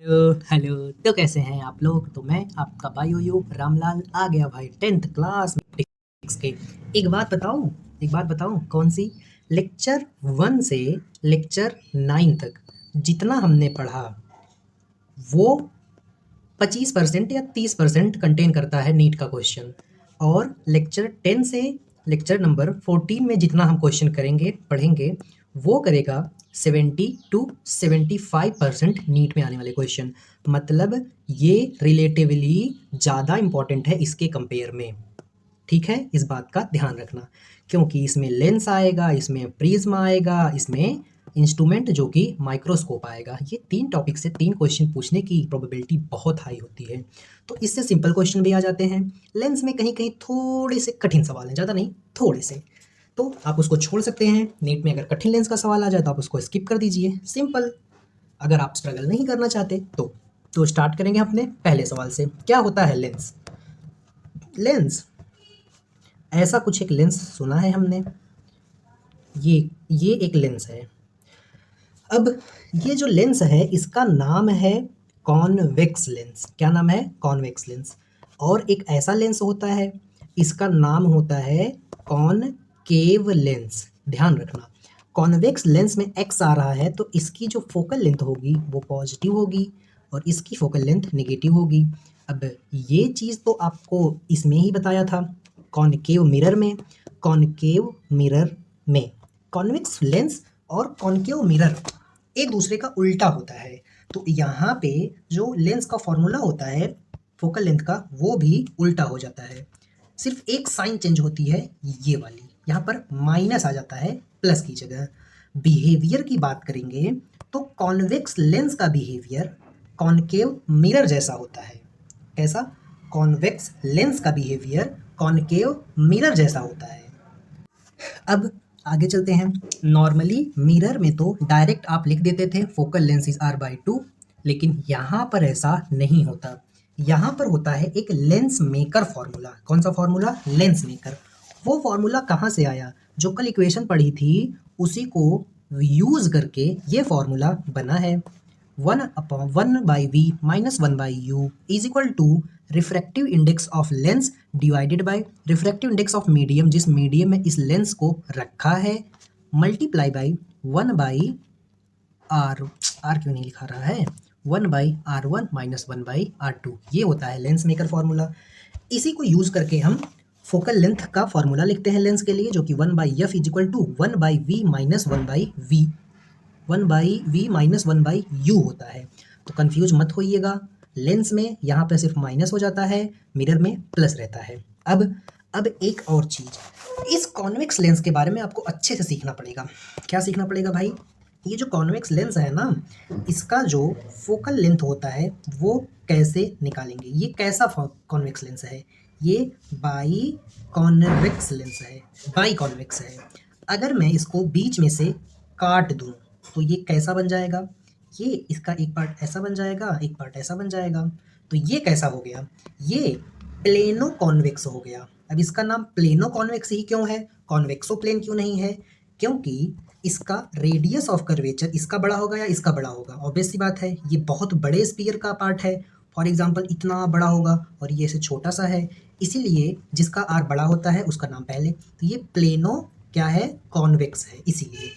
Hello. तो कैसे हैं आप लोग? तो मैं आपका बायो रामलाल आ गया भाई 10th क्लास मैथमेटिक्स के। एक बात बताऊं कौन सी? लेक्चर 1 से लेक्चर 9 तक जितना हमने पढ़ा वो 25% या 30% कंटेन करता है नीट का क्वेश्चन। और लेक्चर 10 से लेक्चर नंबर 14 में जितना हम क्वेश्चन करेंगे पढ़ेंगे वो करेगा 70 to 75% नीट में आने वाले क्वेश्चन। मतलब ये रिलेटिवली ज़्यादा इम्पॉर्टेंट है इसके कंपेयर में। ठीक है, इस बात का ध्यान रखना, क्योंकि इसमें लेंस आएगा, इसमें प्रिज्म आएगा, इसमें इंस्ट्रूमेंट जो कि माइक्रोस्कोप आएगा। ये 3 टॉपिक से 3 क्वेश्चन पूछने की प्रोबेबिलिटी बहुत हाई होती है। तो इससे सिंपल क्वेश्चन भी आ जाते हैं। लेंस में कहीं कहीं थोड़े से कठिन सवाल हैं, ज़्यादा नहीं, थोड़े से। तो आप उसको छोड़ सकते हैं। नीट में अगर कठिन लेंस का सवाल आ जाए तो आप उसको स्किप कर दीजिए, सिंपल। अगर आप स्ट्रगल नहीं करना चाहते तो स्टार्ट करेंगे अपने पहले सवाल से। क्या होता है लेंस? लेंस ऐसा कुछ एक लेंस सुना है हमने। ये एक लेंस है। अब ये जो लेंस है इसका नाम है कॉन्वेक्स लेंस। क्या नाम है? Convex lens. और एक ऐसा लेंस होता है, इसका नाम होता है कॉनकेव लेंस। ध्यान रखना, कॉन्वेक्स लेंस में एक्स आ रहा है तो इसकी जो फोकल लेंथ होगी वो पॉजिटिव होगी और इसकी फोकल लेंथ नेगेटिव होगी। अब ये चीज़ तो आपको इसमें ही बताया था, कॉनकेव मिरर में। कॉनकेव मिरर में कॉन्वेक्स लेंस और कॉनकेव मिरर एक दूसरे का उल्टा होता है। तो यहाँ पे जो लेंस का फॉर्मूला होता है फोकल लेंथ का वो भी उल्टा हो जाता है। सिर्फ एक साइन चेंज होती है, ये वाली, यहाँ पर माइनस आ जाता है प्लस की जगह। बिहेवियर की बात करेंगे तो कॉन्वेक्स लेंस का बिहेवियर कॉनकेव मिरर जैसा होता है। कैसा? कॉन्वेक्स लेंस का बिहेवियर कॉनकेव मिरर जैसा होता है। अब आगे चलते हैं। नॉर्मली मिरर में तो डायरेक्ट आप लिख देते थे फोकल लेंथ इज r/2, लेकिन यहाँ पर ऐसा नहीं होता। यहाँ पर होता है एक लेंस मेकर फॉर्मूला। कौन सा फॉर्मूला? Lens maker. वो फॉर्मूला कहाँ से आया? जो कल इक्वेशन पढ़ी थी उसी को यूज करके ये फॉर्मूला बना है। 1/v minus 1/u is equal to refractive index of lens divided by refractive index of medium, जिस मीडियम में इस लेंस को रखा है, मल्टीप्लाई बाय 1/r। आर क्यों नहीं लिखा रहा है? 1/r1 minus 1/r2। ये होता है लेंस मेकर फॉर्मूला। इसी को यूज करके हम फोकल लेंथ का फॉर्मूला लिखते हैं लेंस के लिए, जो कि 1/f is equal to 1/v minus 1/v 1/v minus 1/u होता है। तो कंफ्यूज मत होइएगा, लेंस में यहाँ पे सिर्फ माइनस हो जाता है, मिरर में प्लस रहता है। अब एक और चीज़, इस कॉन्वेक्स लेंस के बारे में आपको अच्छे से सीखना पड़ेगा। क्या सीखना पड़ेगा भाई? ये जो कॉन्वेक्स लेंस है ना, इसका जो फोकल लेंथ होता है वो कैसे निकालेंगे? ये कैसा कॉन्वेक्स लेंस है? ये बाई कॉन्वेक्स लेंस है, बाई कॉन्वेक्स है। अगर मैं इसको बीच में से काट दूं तो ये कैसा बन जाएगा? ये इसका एक पार्ट ऐसा बन जाएगा, एक पार्ट ऐसा बन जाएगा। तो ये कैसा हो गया? ये प्लेनो कॉन्वेक्स हो गया। अब इसका नाम प्लेनो कॉन्वेक्स ही क्यों है, कॉन्वेक्सो प्लेन क्यों नहीं है? क्योंकि इसका रेडियस ऑफ कर्वेचर इसका बड़ा होगा या इसका बड़ा होगा? ऑब्वियस सी बात है, ये बहुत बड़े स्पीयर का पार्ट है। फॉर एग्जाम्पल इतना बड़ा होगा और ये ऐसे छोटा सा है, इसीलिए जिसका आर बड़ा होता है उसका नाम पहले। तो ये प्लेनो क्या है? कॉन्वेक्स है इसीलिए।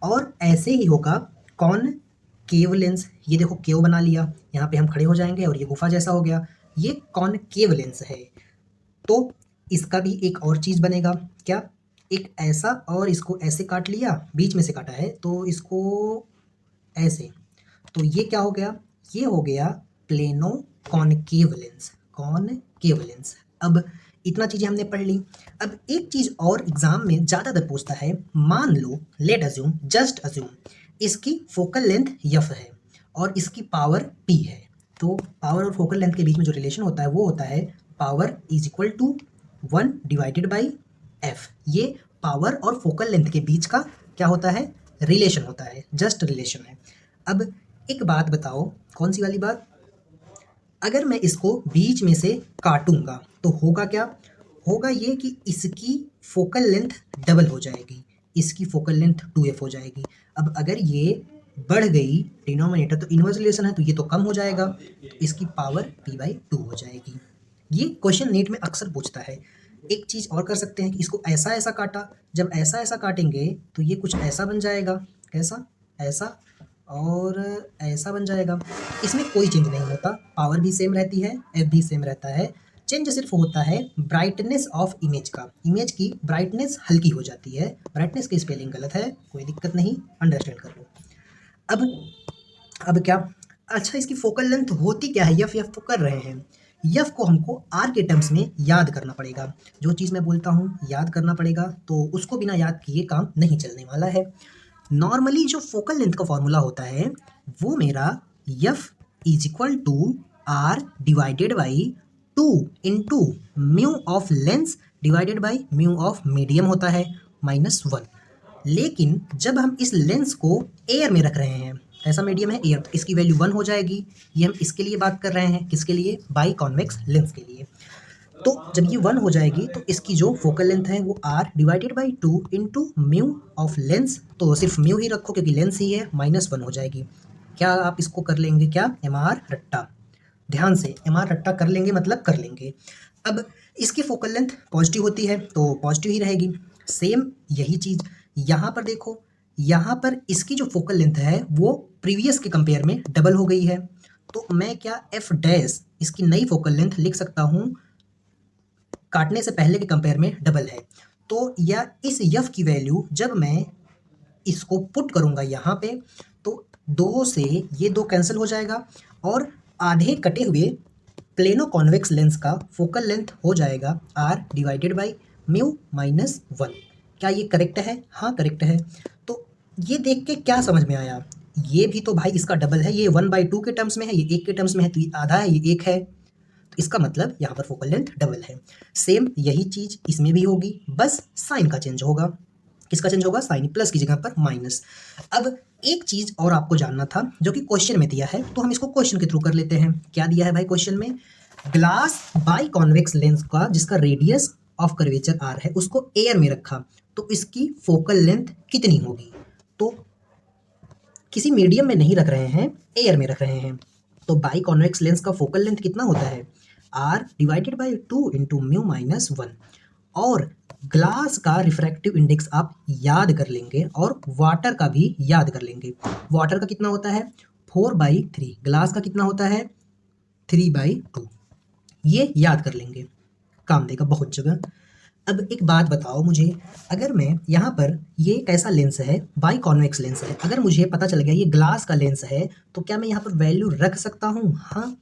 और ऐसे ही होगा कॉन केव लेंस। ये देखो केव बना लिया, यहाँ पे हम खड़े हो जाएंगे और ये गुफा जैसा हो गया, ये कॉनकेव लेंस है। तो इसका भी एक और चीज़ बनेगा। क्या? एक ऐसा, और इसको ऐसे काट लिया, बीच में से काटा है तो इसको ऐसे, तो ये क्या हो गया? ये हो गया plano concave lens, concave lens. अब इतना चीज़ें हमने पढ़ ली। अब एक चीज़ और एग्जाम में ज़्यादातर पूछता है, मान लो, लेट अज्यूम, जस्ट अज्यूम, इसकी फोकल लेंथ यफ है और इसकी पावर पी है। तो पावर और फोकल लेंथ के बीच में जो रिलेशन होता है वो होता है power is equal to 1 divided by F. ये पावर और फोकल लेंथ के बीच का क्या होता है? रिलेशन होता है, जस्ट रिलेशन है। अब एक बात बताओ, कौन सी वाली बात? अगर मैं इसको बीच में से काटूंगा तो होगा क्या? होगा ये कि इसकी फोकल लेंथ डबल हो जाएगी, इसकी फोकल लेंथ 2f हो जाएगी। अब अगर ये बढ़ गई डिनोमिनेटर, तो इनवर्स रिलेशन है तो ये तो कम हो जाएगा, इसकी पावर p/2 हो जाएगी। ये क्वेश्चन नीट में अक्सर पूछता है। एक चीज़ और कर सकते हैं कि इसको ऐसा ऐसा काटा, जब ऐसा ऐसा काटेंगे तो ये कुछ ऐसा बन जाएगा, कैसा, ऐसा और ऐसा बन जाएगा। इसमें कोई चेंज नहीं होता, पावर भी सेम रहती है, एफ भी सेम रहता है। चेंज सिर्फ होता है ब्राइटनेस ऑफ इमेज का, इमेज की ब्राइटनेस हल्की हो जाती है। ब्राइटनेस की स्पेलिंग गलत है, कोई दिक्कत नहीं, अंडरस्टैंड कर लो। अब क्या, अच्छा इसकी फोकल लेंथ होती क्या है, यफ यफ तो कर रहे हैं, यफ को हमको आर के टर्म्स में याद करना पड़ेगा। जो चीज़ मैं बोलता हूँ याद करना पड़ेगा, तो उसको बिना याद किए काम नहीं चलने वाला है। नॉर्मली जो फोकल लेंथ का फॉर्मूला होता है वो मेरा F is equal to R divided by 2 into mu of lens divided by mu of medium होता है -1। लेकिन जब हम इस लेंस को एयर में रख रहे हैं, ऐसा मीडियम है एयर, तो इसकी वैल्यू 1 हो जाएगी। ये हम इसके लिए बात कर रहे हैं, किसके लिए, बाई कॉन्वेक्स लेंस के लिए। तो जब ये 1 हो जाएगी तो इसकी जो फोकल लेंथ है वो R divided by 2 into mu of lens, तो सिर्फ म्यू ही रखो क्योंकि लेंस ही है, -1 हो जाएगी। क्या आप इसको कर लेंगे, क्या एम आर रट्टा, ध्यान से एम आर रट्टा कर लेंगे, मतलब कर लेंगे। अब इसकी फोकल लेंथ पॉजिटिव होती है तो पॉजिटिव ही रहेगी। सेम यही चीज़ यहाँ पर देखो, यहाँ पर इसकी जो फोकल लेंथ है वो प्रीवियस के कंपेयर में डबल हो गई है, तो मैं क्या एफ डैश इसकी नई फोकल लेंथ लिख सकता हूँ, काटने से पहले के कंपेयर में डबल है। तो या इस यफ की वैल्यू जब मैं इसको पुट करूँगा यहाँ पे, तो 2 से ये 2 कैंसिल हो जाएगा और आधे कटे हुए प्लेनो कॉन्वेक्स लेंस का फोकल लेंथ हो जाएगा आर डिवाइडेड बाई म्यू -1। क्या ये करेक्ट है, हाँ करेक्ट है। तो ये देख के क्या समझ में आया, ये भी तो भाई इसका डबल है, ये 1/2 के टर्म्स में है, ये 1 के टर्म्स में है, तो ये आधा है, ये 1 है, तो इसका मतलब यहाँ पर फोकल लेंथ डबल है। सेम यही चीज़ इसमें भी होगी, बस साइन का चेंज होगा। किसका चेंज होगा, साइन, प्लस की जगह पर माइनस। अब एक चीज़ और आपको जानना था जो कि क्वेश्चन में दिया है, तो हम इसको क्वेश्चन के थ्रू कर लेते हैं। क्या दिया है भाई क्वेश्चन में, ग्लास बाई कॉन्वेक्स लेंस का जिसका रेडियस ऑफ कर्वेचर आर है उसको एयर में रखा, तो इसकी फोकल लेंथ कितनी होगी। तो किसी मीडियम में नहीं रख रहे हैं, एयर में रख रहे हैं, तो बाई कॉन्वेक्स लेंस का फोकल लेंथ कितना होता है, R divided by 2 into mu -1। और ग्लास का रिफ्रैक्टिव इंडेक्स आप याद कर लेंगे और वाटर का भी याद कर लेंगे। वाटर का कितना होता है 4/3, ग्लास का कितना होता है 3/2, ये याद कर लेंगे, काम देगा बहुत जगह। अब एक बात बताओ मुझे, अगर मैं यहाँ पर, ये कैसा लेंस है, बाई कॉन्वेक्स लेंस है, अगर मुझे पता चल गया ये ग्लास का लेंस है, तो क्या मैं यहाँ पर वैल्यू रख सकता हूँ, हाँ।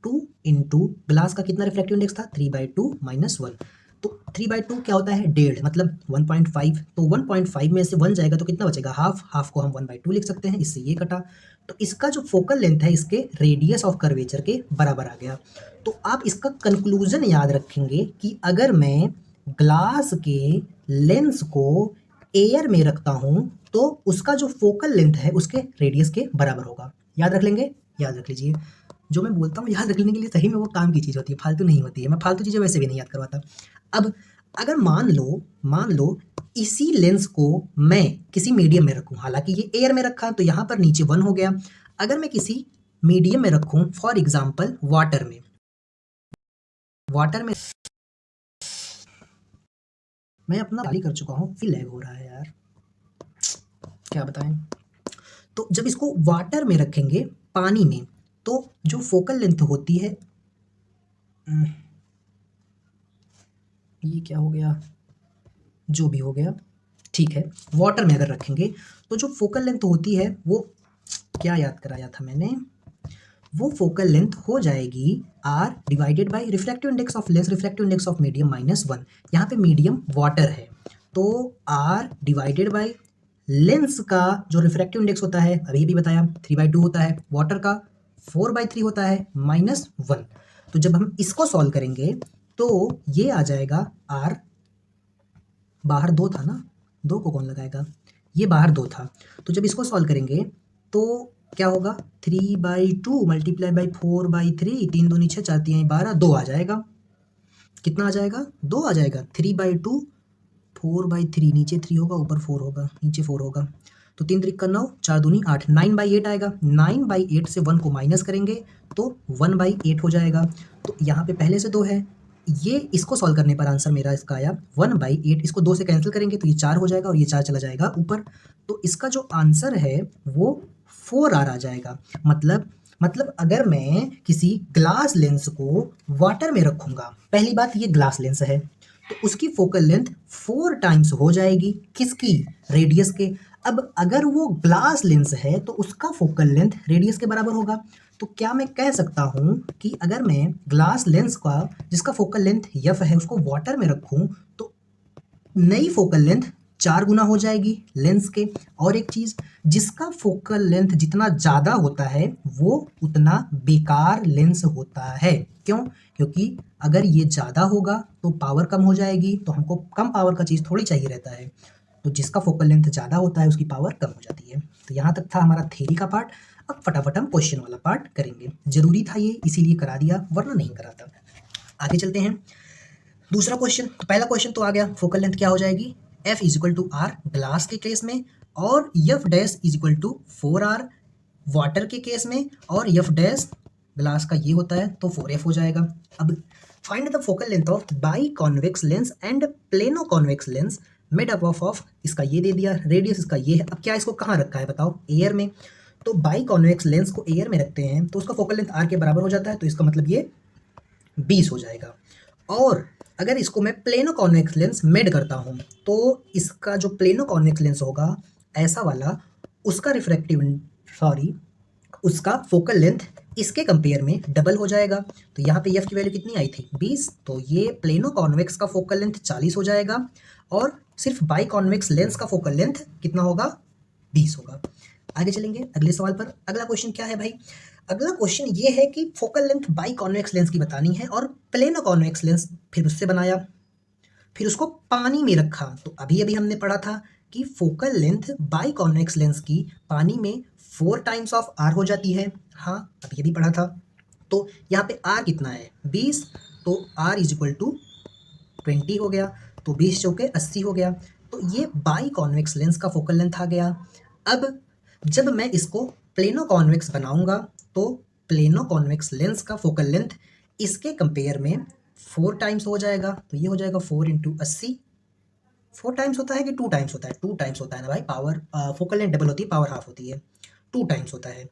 2 इंटू ग्लास का कितना रिफ्रैक्टिव इंडेक्स था 3/2 -1, तो 3/2 क्या होता है 1.5, मतलब 1.5, तो 1.5 में से 1 जाएगा तो कितना बचेगा, हाफ, हाफ को हम 1/2 लिख सकते हैं, इससे ये कटा। तो इसका जो फोकल लेंथ है इसके रेडियस ऑफ कर्वेचर के बराबर आ गया। तो आप इसका कंक्लूजन याद रखेंगे कि अगर मैं ग्लास के लेंस को एयर में रखता हूँ तो उसका जो फोकल लेंथ है उसके रेडियस के बराबर होगा। याद रख लेंगे, याद रख लीजिए, जो मैं बोलता हूँ याद रखने के लिए सही में वो काम की चीज़ होती है, फालतू नहीं होती है, मैं फालतू चीज़ें वैसे भी नहीं याद करवाता। अब अगर मान लो इसी लेंस को मैं किसी मीडियम में रखूँ, हालांकि ये एयर में रखा तो यहाँ पर नीचे 1 हो गया, अगर मैं किसी मीडियम में रखूँ, फॉर एग्जाम्पल वाटर में, मैं अपना खाली कर चुका हूँ, फिर लैग हो रहा है यार, क्या बताएं। तो जब इसको वाटर में रखेंगे, पानी में, तो जो फोकल लेंथ होती है, ये क्या हो गया, जो भी हो गया ठीक है, वाटर में अगर रखेंगे तो जो फोकल लेंथ होती है वो, क्या याद कराया था मैंने, वो फोकल लेंथ हो जाएगी R divided by refractive index of lens, refractive index of medium -1। यहाँ पे मीडियम वाटर है, तो आर डिवाइडेड बाई लेंस का जो रिफ्रैक्टिव इंडेक्स होता है, अभी भी बताया 3/2 होता है, वाटर का 4/3 होता है -1। तो जब हम इसको सॉल्व करेंगे तो ये आ जाएगा आर, बाहर 2 था ना, 2 को कौन लगाएगा, ये बाहर 2 था, तो जब इसको सॉल्व करेंगे तो क्या होगा 3/2 मल्टीप्लाई बाई 4/3, 3 दूनी 6, 4 तिहाई 12, 2 आ जाएगा, कितना आ जाएगा 2 आ जाएगा, 3/2 4/3, नीचे 3 होगा ऊपर 4 होगा, नीचे 4 होगा, तो 3 त्रिक का 9, 4 दूनी 8, 9/8 आएगा। 9/8 से 1 को माइनस करेंगे तो 1/8 हो जाएगा। तो यहाँ पे पहले से 2 है, ये इसको सॉल्व करने पर आंसर मेरा इसका आया 1/8। इसको 2 से कैंसिल करेंगे तो ये 4 हो जाएगा और ये 4 चला जाएगा ऊपर। तो इसका जो आंसर है वो 4R आ जाएगा। मतलब अगर मैं किसी ग्लास लेंस को वाटर में रखूँगा, पहली बात ये ग्लास लेंस है, तो उसकी फोकल लेंथ 4 टाइम्स हो जाएगी किसकी? रेडियस के। अब अगर वो ग्लास लेंस है तो उसका फोकल लेंथ रेडियस के बराबर होगा। तो क्या मैं कह सकता हूँ कि अगर मैं ग्लास लेंस का जिसका फोकल लेंथ एफ है उसको वाटर में रखूँ तो नई फोकल लेंथ 4 गुना हो जाएगी लेंस के। और एक चीज़, जिसका फोकल लेंथ जितना ज़्यादा होता है वो उतना बेकार लेंस होता है। क्यों? क्योंकि अगर ये ज़्यादा होगा तो पावर कम हो जाएगी, तो हमको कम पावर का चीज़ थोड़ी चाहिए रहता है। तो जिसका फोकल लेंथ ज़्यादा होता है उसकी पावर कम हो जाती है। तो यहाँ तक था हमारा थ्योरी का पार्ट। अब फटाफट हम क्वेश्चन वाला पार्ट करेंगे। ज़रूरी था ये, इसीलिए करा दिया, वरना नहीं कराता। आगे चलते हैं। दूसरा क्वेश्चन, तो पहला क्वेश्चन तो आ गया, फोकल लेंथ क्या हो जाएगी? F is equal to R glass के केस में, और F dash is equal to 4R water के केस में, और F डैश ग्लास का ये होता है तो 4F हो जाएगा। अब find the focal length of by convex lens and plano convex lens made up of इसका ये दे दिया, रेडियस इसका ये है। अब क्या इसको कहाँ रखा है बताओ? एयर में। तो बाई कॉन्वेक्स लेंस को एयर में रखते हैं तो उसका फोकल लेंथ R के बराबर हो जाता है, तो इसका मतलब ये 20 हो जाएगा। और अगर इसको मैं प्लेनो कॉन्वेक्स लेंस मेड करता हूँ तो इसका जो प्लेनो कॉन्वेक्स लेंस होगा ऐसा वाला, उसका उसका फोकल लेंथ इसके कंपेयर में डबल हो जाएगा। तो यहाँ पे एफ की वैल्यू कितनी आई थी? 20। तो ये प्लेनो कॉन्वेक्स का फोकल लेंथ 40 हो जाएगा, और सिर्फ बाई कॉन्वेक्स लेंस का फोकल लेंथ कितना होगा? 20 होगा। आगे चलेंगे अगले सवाल पर। अगला क्वेश्चन क्या है भाई? अगला क्वेश्चन ये है कि focal length by convex lens की बतानी है, और प्लेनो कॉन्वेक्स लेंस फिर उससे बनाया, फिर उसको पानी में रखा। तो अभी अभी हमने पढ़ा था कि focal length by convex lens की पानी में 4 टाइम्स ऑफ आर हो जाती है। हाँ, अभी अभी पढ़ा था। तो यहाँ पे आर कितना है? 20। तो आर इज इक्वल टू 20 हो गया। तो 20 चौके 80 हो गया। तो ये बाई कॉन्वेक्स लेंस का फोकल लेंथ आ गया। अब जब मैं इसको प्लेनो कॉन्वेक्स बनाऊंगा तो प्लेनो कॉन्वेक्स लेंस का फोकल लेंथ इसके कंपेयर में 4 टाइम्स हो जाएगा। तो ये हो जाएगा 4 × 80। 4 टाइम्स होता है कि 2 टाइम्स होता है? 2 टाइम्स होता है ना भाई। पावर फोकल लेंथ डबल होती है, पावर हाफ होती है। 2 टाइम्स होता है।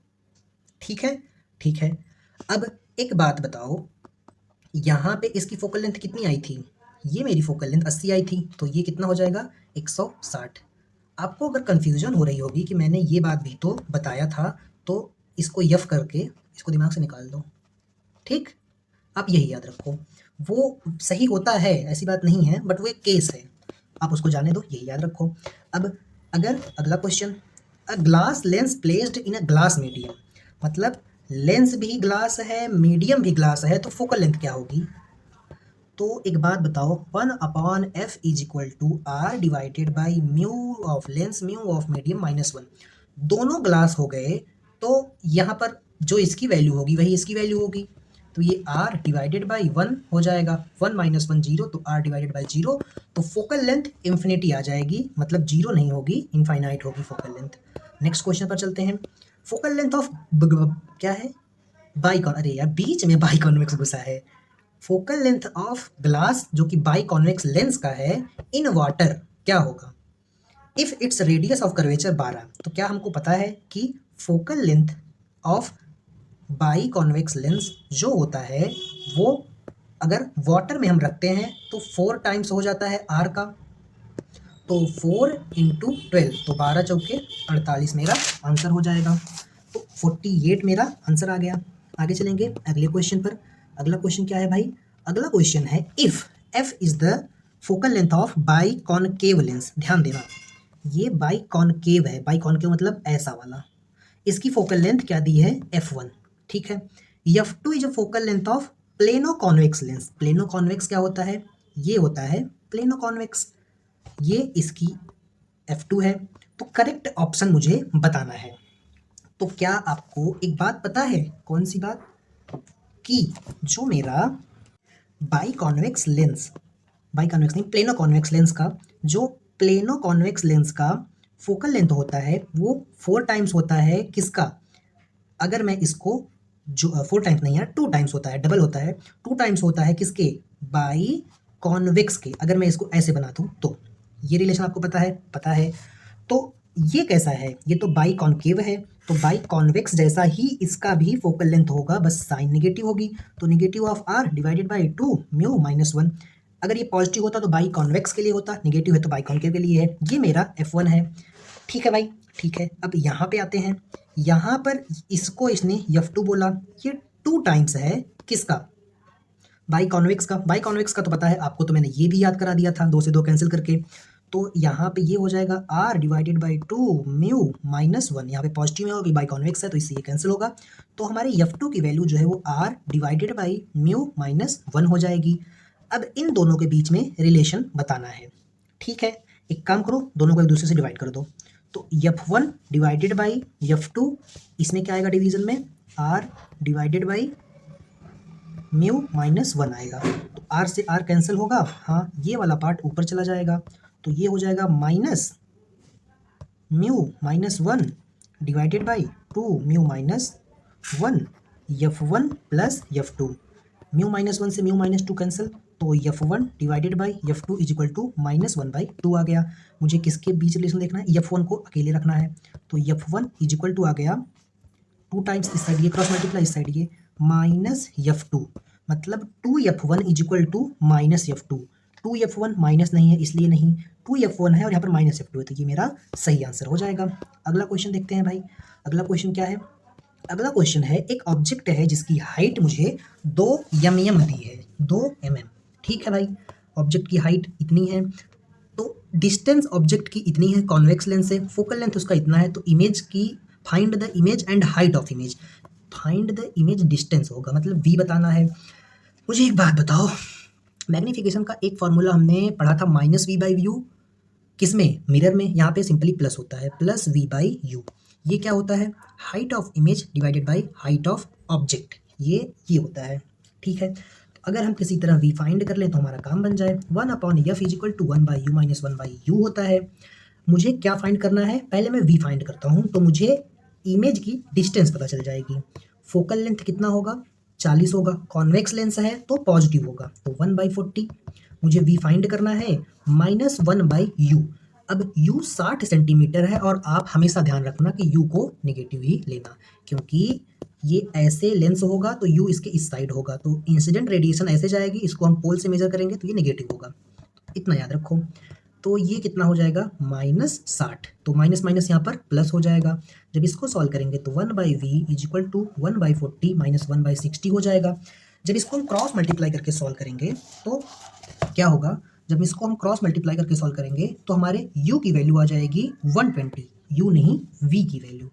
ठीक है, ठीक है। अब एक बात बताओ, यहाँ पे इसकी फोकल लेंथ कितनी आई थी? ये मेरी फोकल लेंथ 80 आई थी, तो ये कितना हो जाएगा? 160। आपको अगर कन्फ्यूजन हो रही होगी कि मैंने ये बात भी तो बताया था, तो इसको यफ करके इसको दिमाग से निकाल दो। ठीक, आप यही याद रखो। वो सही होता है, ऐसी बात नहीं है, बट वो एक केस है, आप उसको जाने दो, यही याद रखो। अब अगर अगला question, a glass lens placed in a glass medium, मतलब लेंस भी ग्लास है, मीडियम भी ग्लास है, तो फोकल लेंथ क्या होगी? तो एक बात बताओ, 1/f is equal to R divided by mu of lens mu of medium -1। दोनों ग्लास हो गए तो यहाँ पर जो इसकी वैल्यू होगी वही इसकी वैल्यू होगी। तो ये r डिवाइडेड बाई 1 हो जाएगा। 1 - 1 0, तो r डिवाइडेड बाई 0। तो फोकल लेंथ इन्फिनिटी आ जाएगी, मतलब 0 नहीं होगी, इनफाइनाइट होगी फोकल लेंथ। नेक्स्ट क्वेश्चन पर चलते हैं। फोकल लेंथ ऑफ क्या है? बाइकॉन, अरे यार बीच में बाइकॉन्वेक्स घुसा है। फोकल लेंथ ऑफ ग्लास जो कि बाई कॉन्वेक्स लेंस का है इन वाटर क्या होगा? If its radius of curvature 12। तो क्या हमको पता है कि focal length of by convex lens जो होता है वो अगर वाटर में हम रखते हैं तो 4 टाइम्स हो जाता है आर का। तो 4 × 12, तो 12 चौके 48 मेरा आंसर हो जाएगा। तो 48 मेरा आंसर आ गया। आगे चलेंगे अगले क्वेश्चन पर। अगला क्वेश्चन क्या है भाई? अगला क्वेश्चन है, if F is the focal length of by concave lens. ध्यान देना, ये बाई कॉनकेव है। बाई कॉनकेव मतलब ऐसा वाला। इसकी फोकल लेंथ क्या दी है? f1। ठीक है। f2 is a focal length of plano convex lens. Plano convex क्या होता है? ये होता है प्लेनो कॉन्वेक्स। ये इसकी f2 है। तो करेक्ट ऑप्शन मुझे बताना है। तो क्या आपको एक बात पता है? कौन सी बात? कि जो मेरा by convex lens, by convex नहीं, प्लेनो कॉन्वेक्स लेंस का, जो प्लेनो कॉन्वेक्स लेंस का फोकल लेंथ होता है वो 4 टाइम्स होता है किसका, अगर मैं इसको जो 4 टाइम्स नहीं है 2 टाइम्स होता है, डबल होता है, 2 टाइम्स होता है किसके, बाई कॉन्वेक्स के। अगर मैं इसको ऐसे बना दूँ तो ये रिलेशन आपको पता है, पता है। तो ये कैसा है, ये तो बाई कॉन्केव है, तो बाई कॉन्वेक्स जैसा ही इसका भी फोकल लेंथ होगा, बस साइन नेगेटिव होगी, तो negative of R divided by 2 mu minus 1। अगर ये पॉजिटिव होता तो बाई कॉन्वेक्स के लिए होता, नेगेटिव है तो बाई कॉन्केव के लिए है। ये मेरा F1 है, ठीक है भाई, ठीक है। अब यहाँ पे आते हैं, यहाँ पर इसको इसने F2 बोला, ये 2 टाइम्स है किसका, बाई कॉन्वेक्स का। बाई कॉन्वेक्स का तो पता है आपको, तो मैंने ये भी याद करा दिया था 2 से 2 कैंसिल करके। तो यहाँ पे ये हो जाएगा r divided by 2 mu minus 1, यहाँ पे पॉजिटिव में होगी, बाई कॉन्वेक्स है तो इससे ये कैंसिल होगा। तो हमारे F2 की वैल्यू जो है वो r divided by mu minus 1 हो जाएगी। अब इन दोनों के बीच में रिलेशन बताना है, ठीक है। एक काम करो, दोनों को एक दूसरे से डिवाइड कर दो, तो F1 डिवाइडेड बाई F2, इसमें क्या आएगा डिवीजन में, r divided by mu minus 1 आएगा। तो r से r कैंसिल होगा, हाँ ये वाला पार्ट ऊपर चला जाएगा, तो ये हो जाएगा minus mu minus 1 divided by 2 mu minus 1 F1 plus F2। Mu minus 1 से म्यू माइनस 2 कैंसिल, तो F1 divided by F2 is equal to minus 1 by 2 आ गया। मुझे किसके बीच रिलेशन देखना है, F1 को अकेले रखना है, तो F1 इज इक्वल टू आ गया 2 टाइम्स इस साइड ये क्रॉस मल्टीप्लाई इस साइड ये माइनस F2, मतलब 2F1 is equal to minus F2। 2F1 minus नहीं है इसलिए नहीं, 2F1 है और यहाँ पर माइनस F2 है, तो ये मेरा सही आंसर हो जाएगा। अगला क्वेश्चन देखते हैं भाई, अगला क्वेश्चन क्या है। अगला क्वेश्चन है, एक ऑब्जेक्ट है जिसकी हाइट मुझे 2 mm दी है, 2 mm, ठीक है भाई। ऑब्जेक्ट की हाइट इतनी है, तो डिस्टेंस ऑब्जेक्ट की इतनी है कॉन्वेक्स लेंस से, फोकल लेंथ उसका इतना है, तो इमेज की find the image and height of image. Find the image distance होगा, मतलब v बताना है। मुझे एक बात बताओ, मैग्नीफिकेशन का एक फॉर्मूला हमने पढ़ा था माइनस वी बाई यू, किसमें, मिरर में। यहाँ पे सिंपली प्लस होता है, प्लस वी बाई यू। ये क्या होता है, height of image divided by height of object, ये होता है, ठीक है। तो अगर हम किसी तरह वी फाइंड कर लें तो हमारा काम बन जाए। 1 upon F is equal to 1 by u minus 1 by u होता है। मुझे क्या फाइंड करना है, पहले मैं वी फाइंड करता हूँ, तो मुझे इमेज की डिस्टेंस पता चल जाएगी। फोकल लेंथ कितना होगा, 40 होगा, कॉन्वेक्स लेंस है तो पॉजिटिव होगा, तो 1/40। मुझे वी फाइंड करना है माइनस 1 बाई यू। अब यू 60 सेंटीमीटर है, और आप हमेशा ध्यान रखना कि यू को नेगेटिव ही लेना, क्योंकि ये ऐसे लेंस होगा तो यू इसके इस साइड होगा, तो इंसिडेंट रेडिएशन ऐसे जाएगी, इसको हम पोल से मेजर करेंगे तो ये नेगेटिव होगा, इतना याद रखो। तो ये कितना हो जाएगा, -60, तो माइनस माइनस यहाँ पर प्लस हो जाएगा। जब इसको सॉल्व करेंगे तो 1 by v is equal to 1/40 minus 1/60 हो जाएगा। जब इसको हम क्रॉस मल्टीप्लाई करके सॉल्व करेंगे तो क्या होगा, जब इसको हम क्रॉस मल्टीप्लाई करके सॉल्व करेंगे तो हमारे u की वैल्यू आ जाएगी 120, u नहीं v की वैल्यू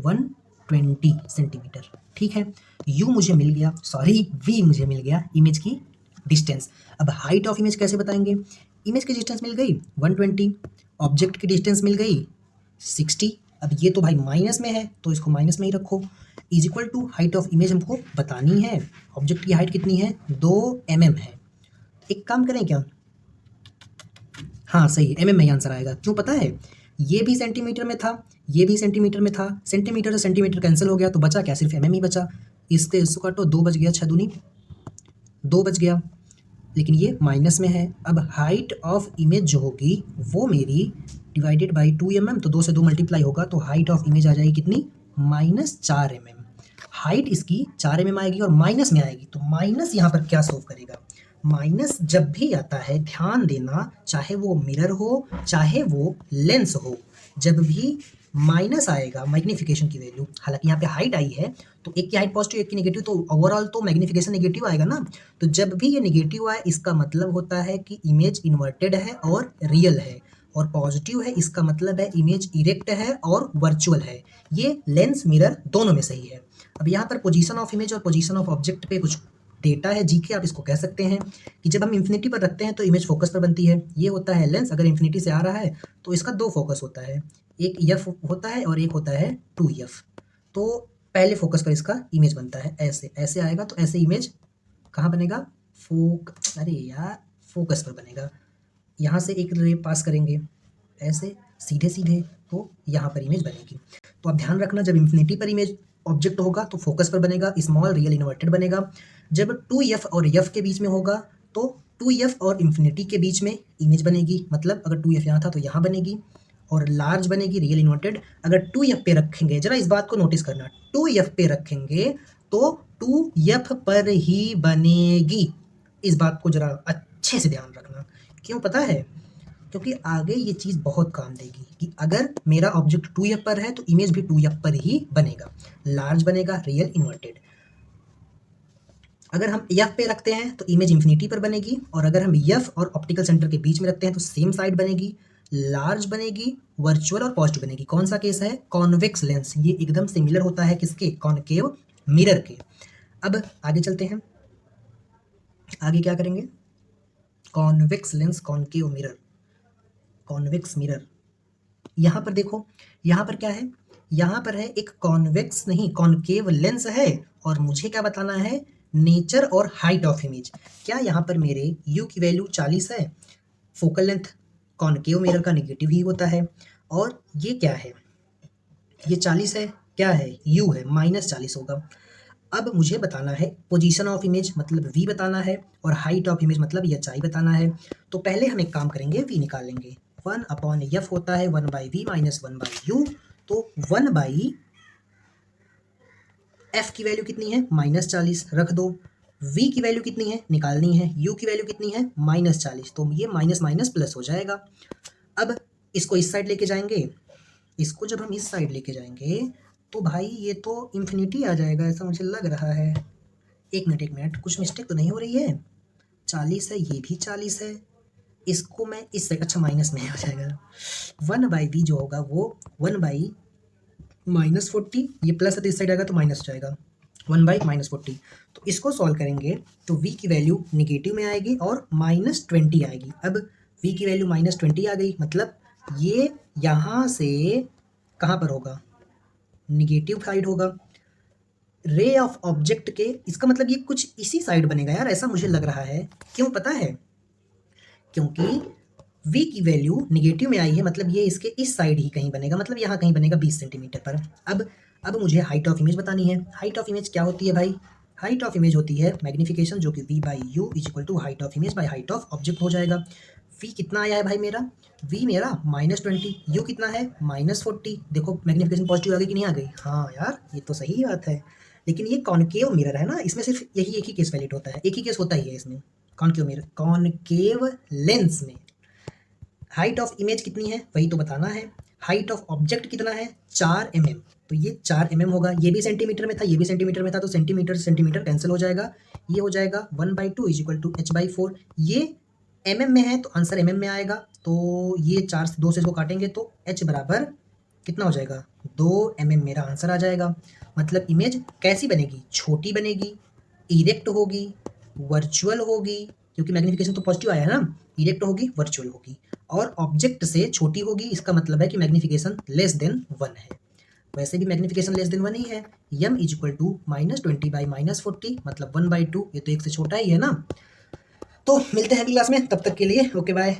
120 सेंटीमीटर, ठीक है। u मुझे मिल गया, सॉरी v मुझे मिल गया, इमेज की डिस्टेंस। अब हाइट ऑफ इमेज कैसे बताएंगे, इमेज की डिस्टेंस मिल गई 120, ऑब्जेक्ट की डिस्टेंस मिल गई 60। अब ये तो भाई माइनस में है तो इसको माइनस में ही रखो, is equal to height of image हमको बतानी है। ऑब्जेक्ट की हाइट कितनी है, 2 mm है। एक काम करें क्या, हाँ सही है, mm में ही आंसर आएगा। क्यों पता है, ये भी सेंटीमीटर में था, ये भी सेंटीमीटर में था, सेंटीमीटर से सेंटीमीटर कैंसिल हो गया तो बचा क्या, सिर्फ mm ही बचा। इससे इसको काटो, 2 बच गया, 6 दूनी 2 बच गया, लेकिन ये माइनस में है। अब हाइट ऑफ इमेज जो होगी वो मेरी डिवाइडेड बाई 2 mm, तो 2 से 2 मल्टीप्लाई होगा, तो हाइट ऑफ इमेज आ जाएगी कितनी, -4 mm। हाइट इसकी 4 mm आएगी और माइनस में आएगी, तो माइनस यहाँ पर क्या सोल्व करेगा, माइनस जब भी आता है ध्यान देना, चाहे वो मिरर हो चाहे वो लेंस हो, जब भी माइनस आएगा मैग्नीफिकेशन की वैल्यू, हालांकि यहाँ पे हाइट आई है तो एक की हाइट पॉजिटिव एक की नेगेटिव, तो ओवरऑल तो मैग्नीफिकेशन नेगेटिव आएगा ना। तो जब भी ये नेगेटिव आए इसका मतलब होता है कि इमेज इन्वर्टेड है और रियल है, और पॉजिटिव है इसका मतलब है इमेज इरेक्ट है और वर्चुअल है। ये लेंस मिरर दोनों में सही है। अब यहाँ पर पोजीशन ऑफ इमेज और पोजीशन ऑफ ऑब्जेक्ट पे कुछ डेटा है, जीके आप इसको कह सकते हैं, कि जब हम इन्फिनिटी पर रखते हैं तो इमेज फोकस पर बनती है। ये होता है लेंस, अगर इन्फिनिटी से आ रहा है तो इसका 2 फोकस होता है, एक एफ होता है और एक होता है 2f। तो पहले फोकस पर इसका इमेज बनता है, ऐसे ऐसे आएगा, तो ऐसे इमेज कहाँ बनेगा, अरे यार फोकस पर बनेगा। यहाँ से एक रे पास करेंगे ऐसे सीधे सीधे, तो यहाँ पर इमेज बनेगी। तो अब ध्यान रखना, जब इन्फिनिटी पर इमेज ऑब्जेक्ट होगा तो फोकस पर बनेगा, स्मॉल रियल इन्वर्टेड बनेगा। जब 2f और f के बीच में होगा तो 2f और इन्फिनिटी के बीच में इमेज बनेगी, मतलब अगर 2f यहाँ था तो यहाँ बनेगी, और लार्ज बनेगी रियल इन्वर्टेड। अगर 2f पे रखेंगे, जरा इस बात को नोटिस करना, 2f पे रखेंगे तो 2f पर ही बनेगी। इस बात को जरा अच्छे से ध्यान रखना। क्यों पता है? क्योंकि आगे ये चीज़ बहुत काम देगी कि अगर मेरा ऑब्जेक्ट 2f पर है तो इमेज भी 2f पर ही बनेगा, लार्ज बनेगा रियल इन्वर्टेड। अगर हम f पे रखते हैं तो इमेज इन्फिनिटी पर बनेगी, और अगर हम f और ऑप्टिकल सेंटर के बीच में रखते हैं तो सेम साइड बनेगी, लार्ज बनेगी, वर्चुअल और पॉजिटिव बनेगी। कौन सा केस है? Convex lens. ये एकदम सिमिलर होता है किसके? कॉनकेव मिरर के। अब आगे चलते हैं, आगे क्या करेंगे? Convex lens, concave mirror, convex mirror. यहाँ पर देखो, यहाँ पर क्या है? यहाँ पर है एक कॉन्वेक्स नहीं कॉनकेव लेंस है, और मुझे क्या बताना है? नेचर और हाइट ऑफ इमेज। क्या यहाँ पर मेरे u की वैल्यू 40 है? फोकल लेंथ कॉनकेव मिरर का नेगेटिव ही होता है। और ये क्या है? ये 40 है, क्या है? u है, -40 होगा। अब मुझे बताना है पोजीशन ऑफ इमेज, मतलब v बताना है, और हाइट ऑफ इमेज मतलब hi बताना है। तो पहले हम एक काम करेंगे, v निकाल लेंगे। 1/f होता है 1/v माइनस 1/u। तो 1/f की वैल्यू कितनी है? -40 रख दो। v की वैल्यू कितनी है? निकालनी है। u की वैल्यू कितनी है? -40। तो ये माइनस माइनस प्लस हो जाएगा। अब इसको इस साइड लेके जाएंगे, इसको जब हम इस साइड लेके जाएंगे तो भाई ये तो इन्फिनिटी आ जाएगा, ऐसा मुझे लग रहा है। एक मिनट, कुछ मिस्टेक तो नहीं हो रही है? 40 है, ये भी 40 है, इसको मैं इस साइड, अच्छा माइनस में हो जाएगा। 1/v जो होगा वो 1/-40, ये प्लस है तो इस साइड आएगा तो माइनस हो जाएगा, 1/-40। तो इसको सॉल्व करेंगे तो v की वैल्यू निगेटिव में आएगी और -20 आएगी। अब v की वैल्यू -20 आ गई, मतलब ये यहाँ से कहाँ पर होगा? निगेटिव साइड होगा। रे ऑफ ऑब्जेक्ट के, इसका मतलब ये कुछ इसी साइड बनेगा यार, ऐसा मुझे लग रहा है। क्यों पता है? क्योंकि v की वैल्यू निगेटिव में आई है, मतलब ये इसके इस साइड ही कहीं बनेगा, मतलब यहाँ कहीं बनेगा 20 सेंटीमीटर पर। अब मुझे हाइट ऑफ इमेज बतानी है। हाइट ऑफ इमेज क्या होती है भाई? हाइट ऑफ इमेज होती है मैग्नीफिकेशन, जो कि v/u = height of image by height of object हो जाएगा। v कितना आया है भाई मेरा? v मेरा -20, u कितना है? -40। देखो मैग्नीफिकेशन पॉजिटिव आ गई कि नहीं आ गई? हाँ यार, ये तो सही बात है। लेकिन ये कॉनकेव मिरर है ना, इसमें सिर्फ यही एक ही केस वैलिड होता है, एक ही केस होता ही है इसमें, कॉनकेव मिरर, कॉनकेव लेंस में। हाइट ऑफ इमेज कितनी है वही तो बताना है। हाइट ऑफ ऑब्जेक्ट कितना है? 4 mm। तो ये 4 mm होगा, ये भी सेंटीमीटर में था, ये भी सेंटीमीटर में था, तो सेंटीमीटर सेंटीमीटर कैंसिल हो जाएगा। ये हो जाएगा 1/2 = h/4। ये mm में है तो आंसर mm में आएगा। तो ये 4 से 2 से इसको काटेंगे तो h बराबर कितना हो जाएगा? 2 mm मेरा आंसर आ जाएगा। मतलब इमेज कैसी बनेगी? छोटी बनेगी, इरेक्ट होगी, वर्चुअल होगी, क्योंकि मैग्नीफिकेशन तो पॉजिटिव आया है ना, इरेक्ट होगी, वर्चुअल होगी, और ऑब्जेक्ट से छोटी होगी। इसका मतलब है कि मैग्नीफिकेशन लेस देन 1 है। वैसे भी मैग्नीफिकेशन लेस देन 1 ही है। m = -20/-40, मतलब 1/2। ये तो 1 से छोटा ही है ना। तो मिलते हैं अगली क्लास में, तब तक के लिए ओके बाय।